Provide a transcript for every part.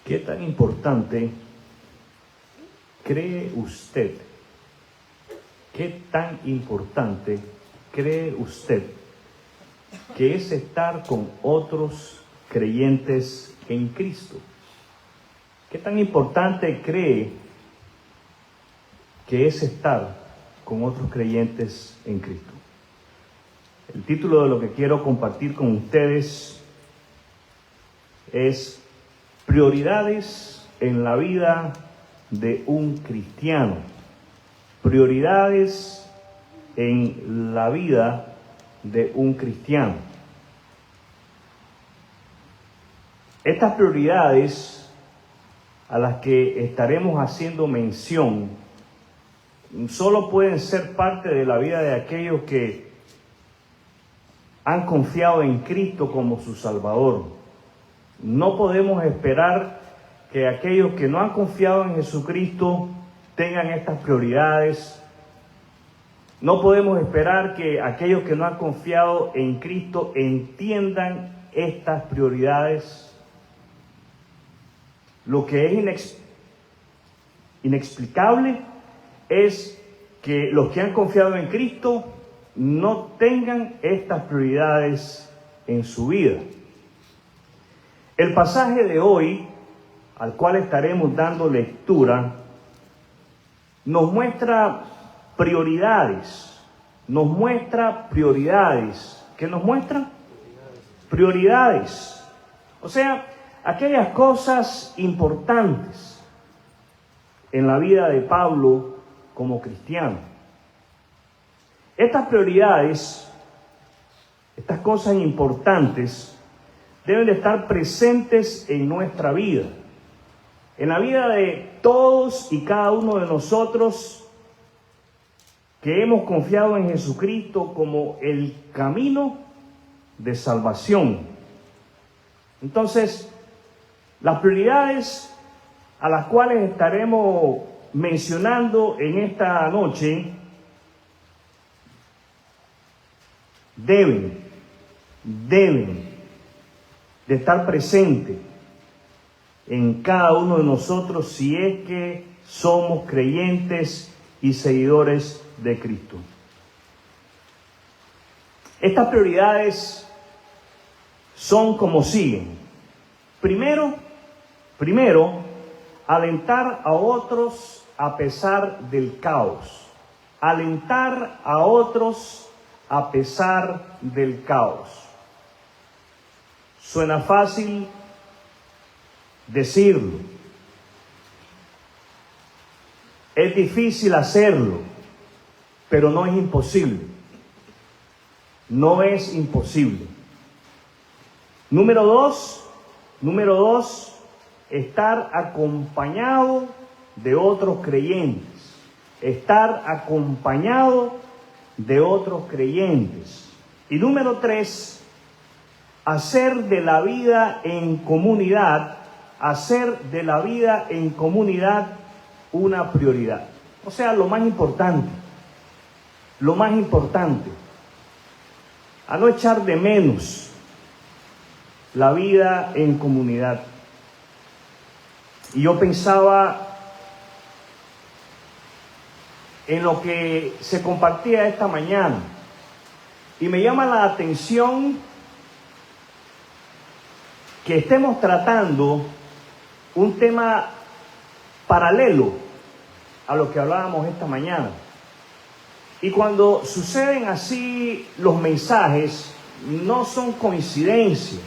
¿Qué tan importante cree usted? ¿Qué tan importante cree usted que es estar con otros creyentes en Cristo? ¿Qué tan importante cree que es estar con otros creyentes en Cristo? El título de lo que quiero compartir con ustedes es Prioridades en la vida de un cristiano. Prioridades en la vida de un cristiano. Estas prioridades a las que estaremos haciendo mención solo pueden ser parte de la vida de aquellos que han confiado en Cristo como su Salvador. No podemos esperar que aquellos que no han confiado en Jesucristo tengan estas prioridades. No podemos esperar que aquellos que no han confiado en Cristo entiendan estas prioridades. Lo que es inexplicable es que los que han confiado en Cristo no tengan estas prioridades en su vida. El pasaje de hoy, al cual estaremos dando lectura, nos muestra prioridades. Nos muestra prioridades. ¿Qué nos muestra? Prioridades. O sea, aquellas cosas importantes en la vida de Pablo como cristiano. Estas prioridades, estas cosas importantes, deben de estar presentes en nuestra vida, en la vida de todos y cada uno de nosotros que hemos confiado en Jesucristo como el camino de salvación. Entonces, las prioridades a las cuales estaremos mencionando en esta noche deben de estar presentes en cada uno de nosotros si es que somos creyentes y seguidores de Cristo. Estas prioridades son como siguen. Primero, alentar a otros a pesar del caos. Alentar a otros a pesar del caos. Suena fácil decirlo. Es difícil hacerlo, pero no es imposible. No es imposible. Número dos, estar acompañado de otros creyentes. Estar acompañado de otros creyentes. Y número tres, hacer de la vida en comunidad, una prioridad. O sea, lo más importante, a no echar de menos la vida en comunidad. Y yo pensaba en lo que se compartía esta mañana y me llama la atención que estemos tratando un tema paralelo a lo que hablábamos esta mañana. Y cuando suceden así los mensajes, no son coincidencias.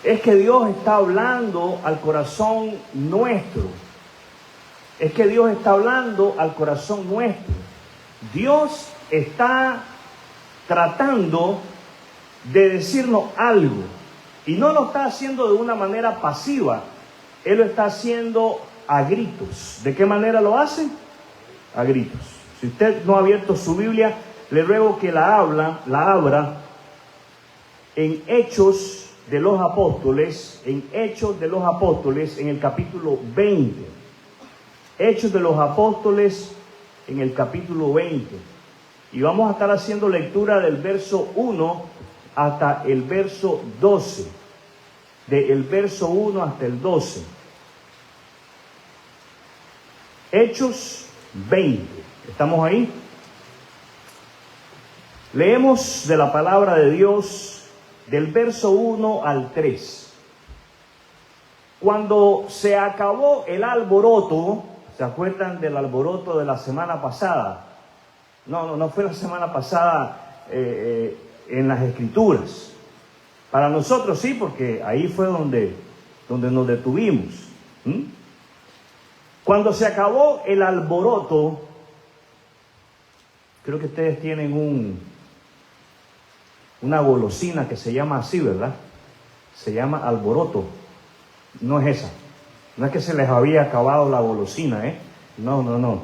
Es que Dios está hablando al corazón nuestro. Dios está tratando de decirnos algo. Y no lo está haciendo de una manera pasiva. Él lo está haciendo a gritos. ¿De qué manera lo hace? A gritos. Si usted no ha abierto su Biblia, le ruego que la abra en Hechos de los Apóstoles, en el capítulo 20. Hechos de los Apóstoles en el capítulo 20. Y vamos a estar haciendo lectura del verso 1 hasta el verso 12. del verso 1 hasta el 12. Hechos 20. ¿Estamos ahí? Leemos de la palabra de Dios del verso 1 al 3. Cuando se acabó el alboroto, ¿se acuerdan del alboroto de la semana pasada? No fue la semana pasada en las Escrituras. Para nosotros sí, porque ahí fue donde nos detuvimos. Cuando se acabó el alboroto, creo que ustedes tienen una golosina que se llama así, ¿verdad? Se llama alboroto. No es esa. No es que se les había acabado la golosina, ¿eh? No.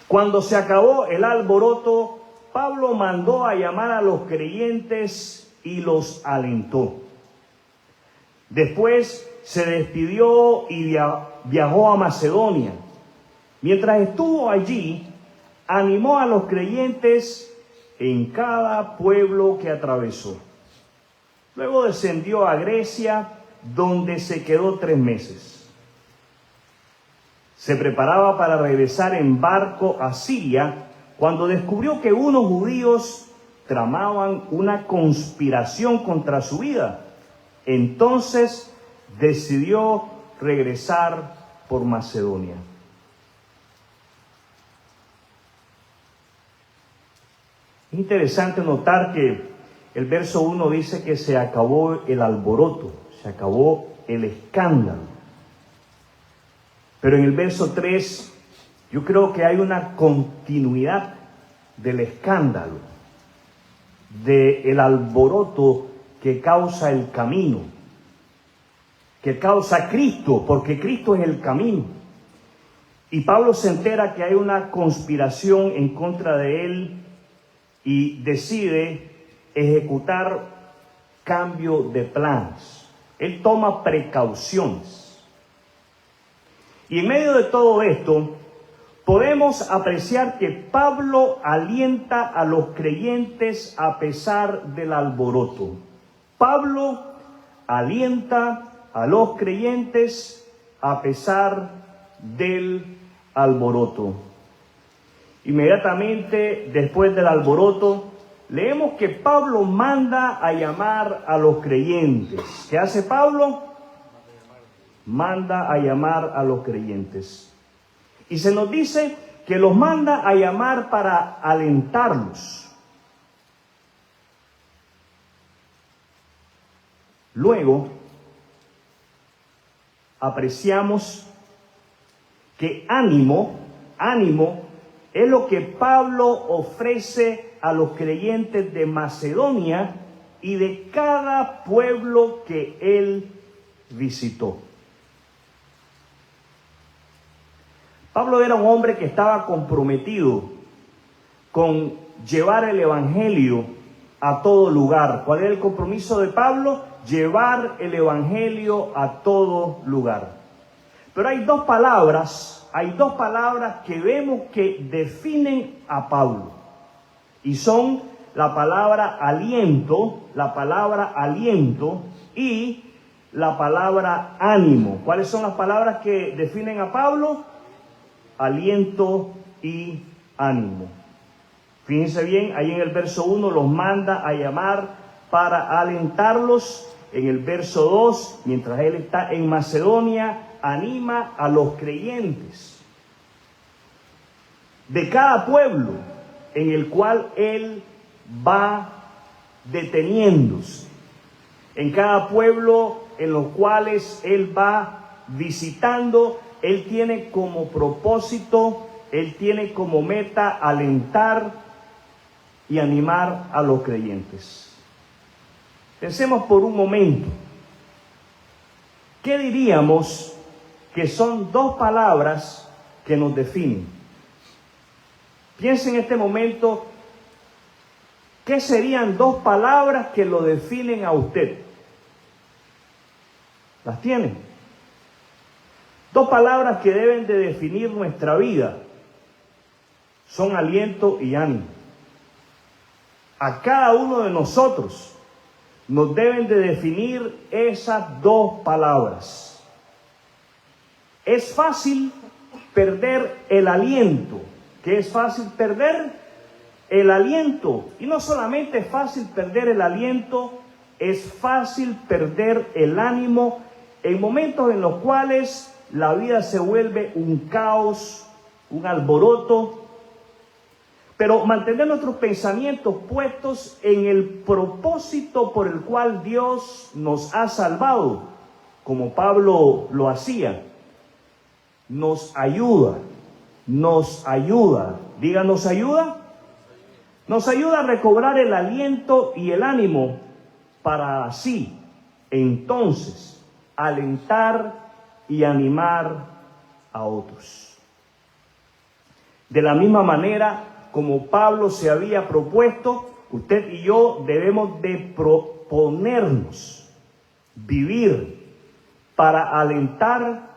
Cuando se acabó el alboroto, Pablo mandó a llamar a los creyentes y los alentó. Después se despidió y viajó a Macedonia. Mientras estuvo allí, animó a los creyentes en cada pueblo que atravesó. Luego descendió a Grecia, donde se quedó 3 meses. Se preparaba para regresar en barco a Siria, cuando descubrió que unos judíos tramaban una conspiración contra su vida. Entonces decidió regresar por Macedonia. Es interesante notar que el verso 1 dice que se acabó el alboroto, se acabó el escándalo. Pero en el verso 3 yo creo que hay una continuidad del escándalo, del alboroto que causa el camino, que causa Cristo, porque Cristo es el camino. Y Pablo se entera que hay una conspiración en contra de él y decide ejecutar cambio de planes. Él toma precauciones. Y en medio de todo esto, podemos apreciar que Pablo alienta a los creyentes a pesar del alboroto. Pablo alienta a los creyentes a pesar del alboroto. Inmediatamente después del alboroto, leemos que Pablo manda a llamar a los creyentes. ¿Qué hace Pablo? Manda a llamar a los creyentes. Y se nos dice que los manda a llamar para alentarlos. Luego, apreciamos que ánimo es lo que Pablo ofrece a los creyentes de Macedonia y de cada pueblo que él visitó. Pablo era un hombre que estaba comprometido con llevar el evangelio a todo lugar. ¿Cuál era el compromiso de Pablo? Llevar el evangelio a todo lugar. Pero hay dos palabras que vemos que definen a Pablo. Y son la palabra aliento y la palabra ánimo. ¿Cuáles son las palabras que definen a Pablo? Aliento y ánimo. Fíjense bien, ahí en el verso 1 los manda a llamar para alentarlos. En el verso 2, mientras él está en Macedonia, anima a los creyentes de cada pueblo en el cual él va deteniéndose. En cada pueblo en los cuales él va visitando, él tiene como propósito, él tiene como meta alentar y animar a los creyentes. Pensemos por un momento, ¿qué diríamos que son dos palabras que nos definen? Piensa en este momento, ¿qué serían dos palabras que lo definen a usted? ¿Las tienen? Dos palabras que deben de definir nuestra vida son aliento y ánimo. A cada uno de nosotros nos deben de definir esas dos palabras. Es fácil perder el aliento. ¿Qué es fácil perder? El aliento. Y no solamente es fácil perder el aliento, es fácil perder el ánimo en momentos en los cuales la vida se vuelve un caos, un alboroto. Pero mantener nuestros pensamientos puestos en el propósito por el cual Dios nos ha salvado, como Pablo lo hacía, nos ayuda. Diga, nos ayuda. Nos ayuda a recobrar el aliento y el ánimo para así, entonces, alentar y animar a otros. De la misma manera, como Pablo se había propuesto, usted y yo debemos de proponernos vivir para alentar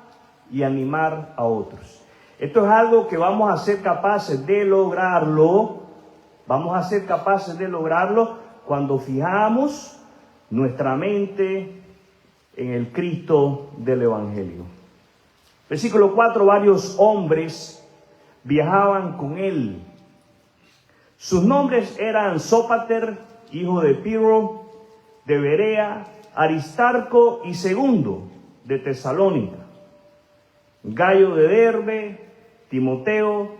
y animar a otros. Esto es algo que vamos a ser capaces de lograrlo. Vamos a ser capaces de lograrlo cuando fijamos nuestra mente en el Cristo del Evangelio. Versículo 4, varios hombres viajaban con él. Sus nombres eran Sópater, hijo de Pirro, de Berea, Aristarco y Segundo, de Tesalónica, Gayo de Derbe, Timoteo,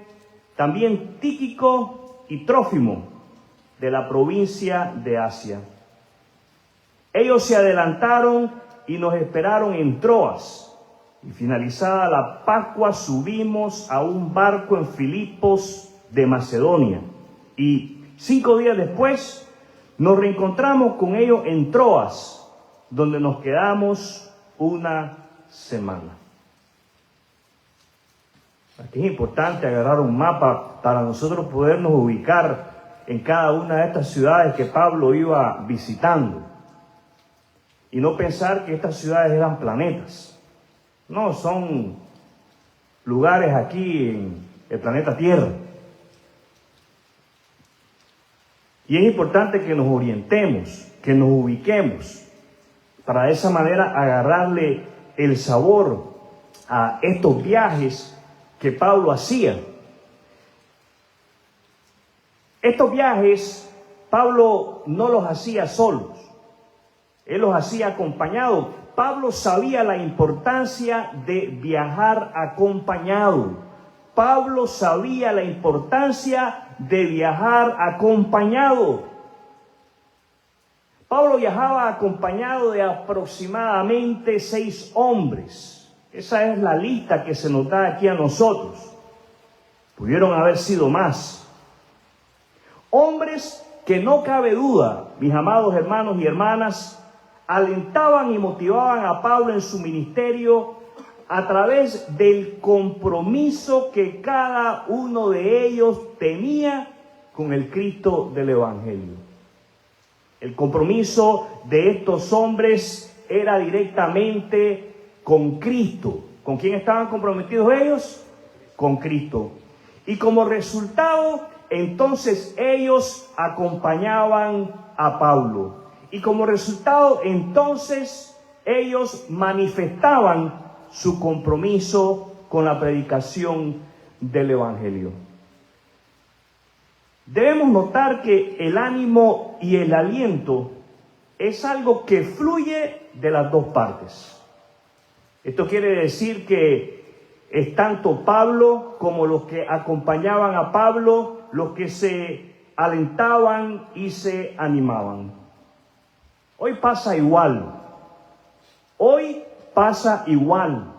también Tíquico y Trófimo, de la provincia de Asia. Ellos se adelantaron y nos esperaron en Troas, y finalizada la Pascua subimos a un barco en Filipos de Macedonia, y 5 días después nos reencontramos con ellos en Troas, donde nos quedamos una semana. Aquí es importante agarrar un mapa para nosotros podernos ubicar en cada una de estas ciudades que Pablo iba visitando. Y no pensar que estas ciudades eran planetas. No, son lugares aquí en el planeta Tierra. Y es importante que nos orientemos, que nos ubiquemos, para de esa manera agarrarle el sabor a estos viajes que Pablo hacía. Estos viajes, Pablo no los hacía solos, él los hacía acompañado. Pablo sabía la importancia de viajar acompañado. Pablo sabía la importancia de viajar acompañado. Pablo viajaba acompañado de aproximadamente 6 hombres. Esa es la lista que se nos da aquí a nosotros. Pudieron haber sido más. Hombres que no cabe duda, mis amados hermanos y hermanas, alentaban y motivaban a Pablo en su ministerio a través del compromiso que cada uno de ellos tenía con el Cristo del Evangelio. El compromiso de estos hombres era directamente con Cristo. ¿Con quién estaban comprometidos ellos? Con Cristo. Y como resultado, entonces ellos acompañaban a Pablo. Y como resultado, entonces ellos manifestaban su compromiso con la predicación del Evangelio. Debemos notar que el ánimo y el aliento es algo que fluye de las dos partes. Esto quiere decir que es tanto Pablo como los que acompañaban a Pablo, los que se alentaban y se animaban. Hoy pasa igual. Hoy pasa igual.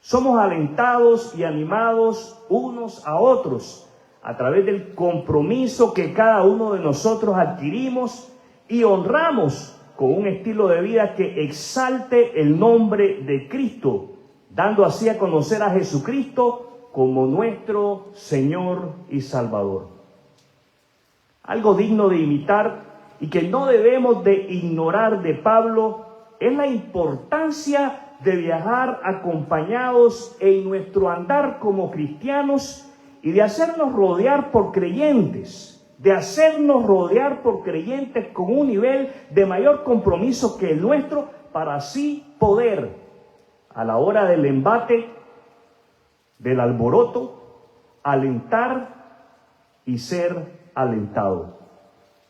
Somos alentados y animados unos a otros a través del compromiso que cada uno de nosotros adquirimos y honramos con un estilo de vida que exalte el nombre de Cristo, dando así a conocer a Jesucristo como nuestro Señor y Salvador. Algo digno de imitar y que no debemos de ignorar de Pablo es la importancia de viajar acompañados en nuestro andar como cristianos y de hacernos rodear por creyentes de hacernos rodear por creyentes con un nivel de mayor compromiso que el nuestro, para así poder, a la hora del embate, del alboroto, alentar y ser alentado,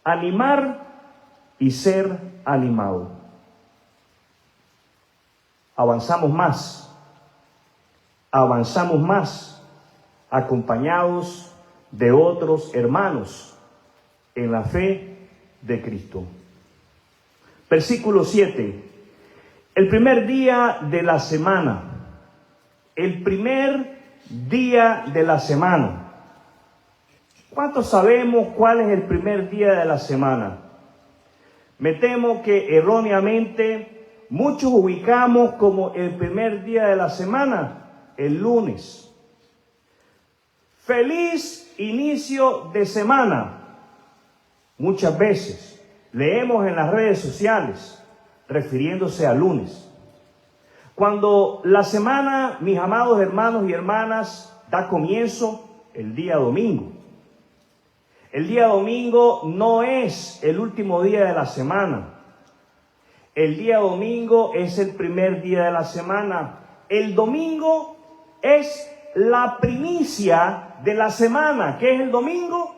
animar y ser animado. Avanzamos más, acompañados de otros hermanos en la fe de Cristo. Versículo 7. El primer día de la semana. El primer día de la semana. ¿Cuántos sabemos cuál es el primer día de la semana? Me temo que erróneamente muchos ubicamos como el primer día de la semana el lunes. Feliz inicio de semana. Muchas veces leemos en las redes sociales refiriéndose al lunes. Cuando la semana, mis amados hermanos y hermanas, da comienzo el día domingo. El día domingo no es el último día de la semana. El día domingo es el primer día de la semana. El domingo es la primicia de la semana. ¿Qué es el domingo?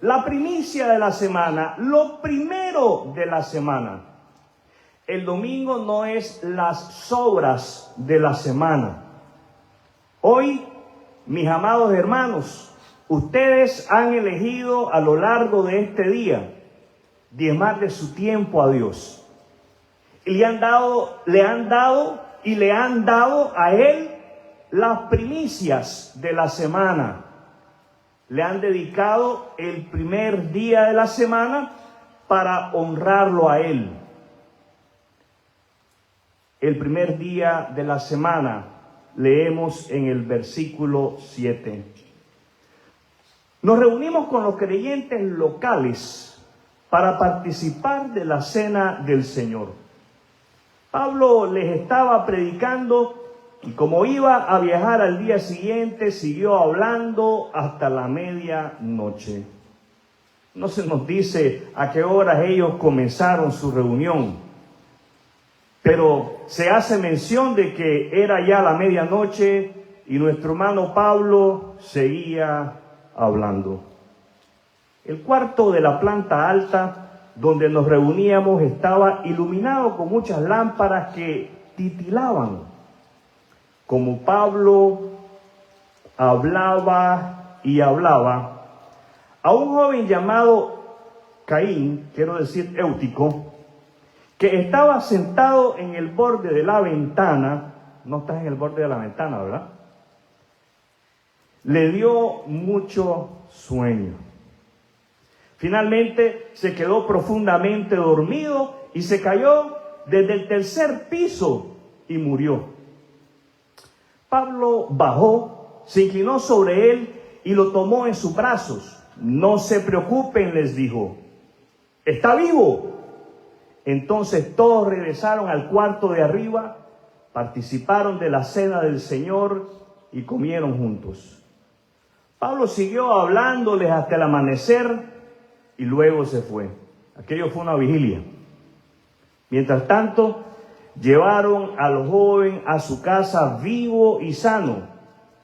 La primicia de la semana, lo primero de la semana. El domingo no es las sobras de la semana. Hoy, mis amados hermanos, ustedes han elegido a lo largo de este día diezmar de su tiempo a Dios. Y le han dado a Él las primicias de la semana. Le han dedicado el primer día de la semana para honrarlo a Él. El primer día de la semana leemos en el versículo 7. Nos reunimos con los creyentes locales para participar de la cena del Señor. Pablo les estaba predicando y como iba a viajar al día siguiente, siguió hablando hasta la medianoche. No se nos dice a qué horas ellos comenzaron su reunión, pero se hace mención de que era ya la medianoche y nuestro hermano Pablo seguía hablando. El cuarto de la planta alta donde nos reuníamos estaba iluminado con muchas lámparas que titilaban. Como Pablo hablaba y hablaba, a un joven llamado Caín, quiero decir Éutico, que estaba sentado en el borde de la ventana, no estás en el borde de la ventana, ¿verdad? Le dio mucho sueño. Finalmente se quedó profundamente dormido y se cayó desde el tercer piso y murió. Pablo bajó, se inclinó sobre él y lo tomó en sus brazos. No se preocupen, les dijo, está vivo. Entonces todos regresaron al cuarto de arriba, participaron de la cena del Señor y comieron juntos. Pablo siguió hablándoles hasta el amanecer y luego se fue. Aquello fue una vigilia. Mientras tanto, llevaron al joven a su casa vivo y sano,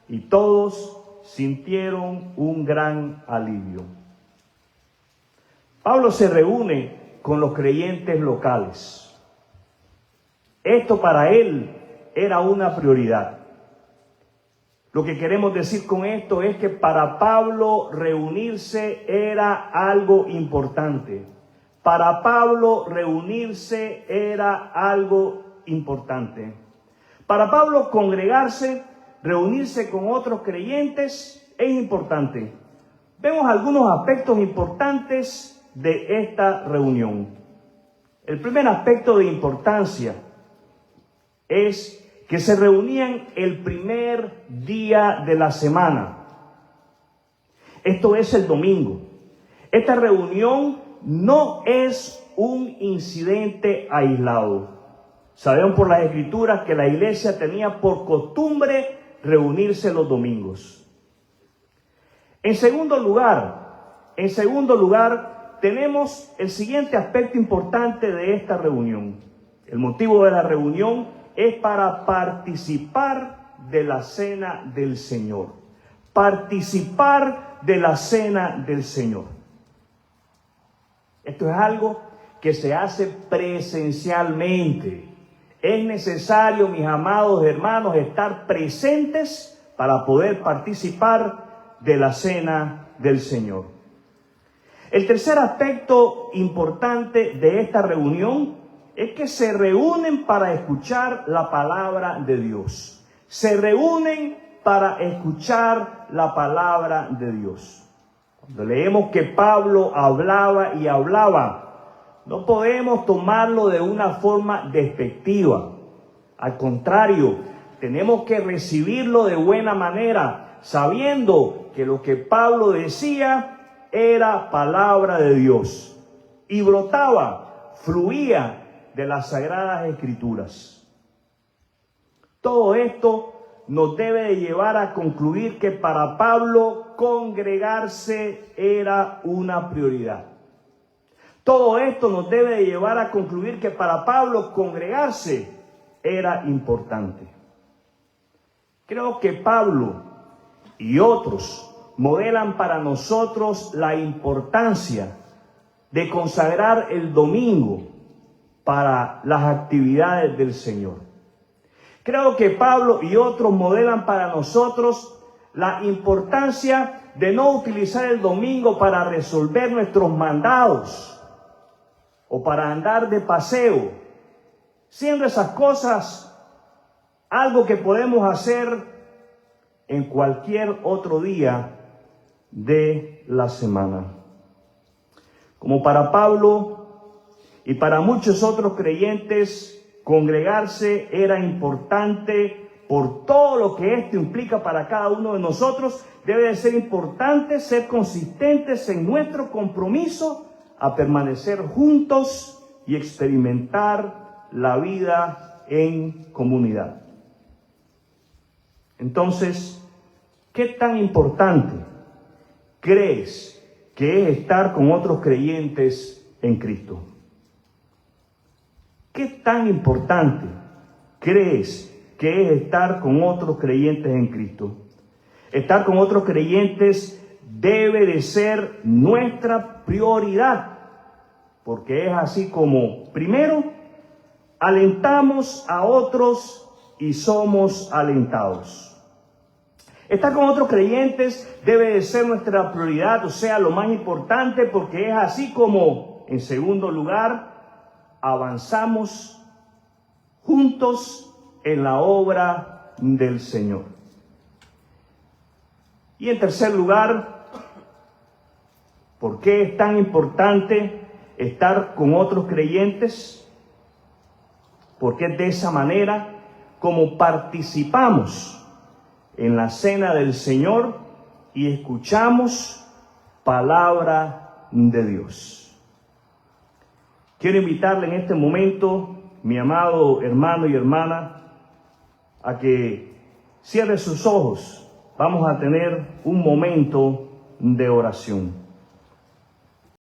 y todos sintieron un gran alivio. Pablo se reúne con los creyentes locales. Esto para él era una prioridad. Lo que queremos decir con esto es que para Pablo reunirse era algo importante. Para Pablo reunirse era algo importante. Para Pablo congregarse, reunirse con otros creyentes es importante. Vemos algunos aspectos importantes de esta reunión. El primer aspecto de importancia es que se reunían el primer día de la semana. Esto es el domingo. Esta reunión no es un incidente aislado. Sabemos por las Escrituras que la iglesia tenía por costumbre reunirse los domingos. En segundo lugar, En segundo lugar, tenemos el siguiente aspecto importante de esta reunión. El motivo de la reunión es para participar de la cena del Señor. Participar de la cena del Señor. Esto es algo que se hace presencialmente. Es necesario, mis amados hermanos, estar presentes para poder participar de la cena del Señor. El tercer aspecto importante de esta reunión es que se reúnen para escuchar la palabra de Dios. Se reúnen para escuchar la palabra de Dios. Cuando leemos que Pablo hablaba y hablaba, no podemos tomarlo de una forma despectiva. Al contrario, tenemos que recibirlo de buena manera, sabiendo que lo que Pablo decía era palabra de Dios y brotaba, fluía de las Sagradas Escrituras. Todo esto nos debe de llevar a concluir que para Pablo congregarse era una prioridad. Todo esto nos debe de llevar a concluir que para Pablo congregarse era importante. Creo que Pablo y otros modelan para nosotros la importancia de consagrar el domingo para las actividades del Señor. Creo que Pablo y otros modelan para nosotros la importancia de no utilizar el domingo para resolver nuestros mandados o para andar de paseo, siendo esas cosas algo que podemos hacer en cualquier otro día de la semana. Como para Pablo y para muchos otros creyentes, congregarse era importante por todo lo que esto implica para cada uno de nosotros. Debe de ser importante ser consistentes en nuestro compromiso a permanecer juntos y experimentar la vida en comunidad. Entonces, ¿qué tan importante crees que es estar con otros creyentes en Cristo? ¿Qué tan importante crees que es estar con otros creyentes en Cristo? Estar con otros creyentes debe de ser nuestra prioridad, porque es así como, primero, alentamos a otros y somos alentados. Estar con otros creyentes debe de ser nuestra prioridad, o sea, lo más importante, porque es así como, en segundo lugar, avanzamos juntos en la obra del Señor. Y en tercer lugar, ¿por qué es tan importante estar con otros creyentes? Porque es de esa manera como participamos en la cena del Señor y escuchamos palabra de Dios. Quiero invitarle en este momento, mi amado hermano y hermana, a que cierre sus ojos. Vamos a tener un momento de oración.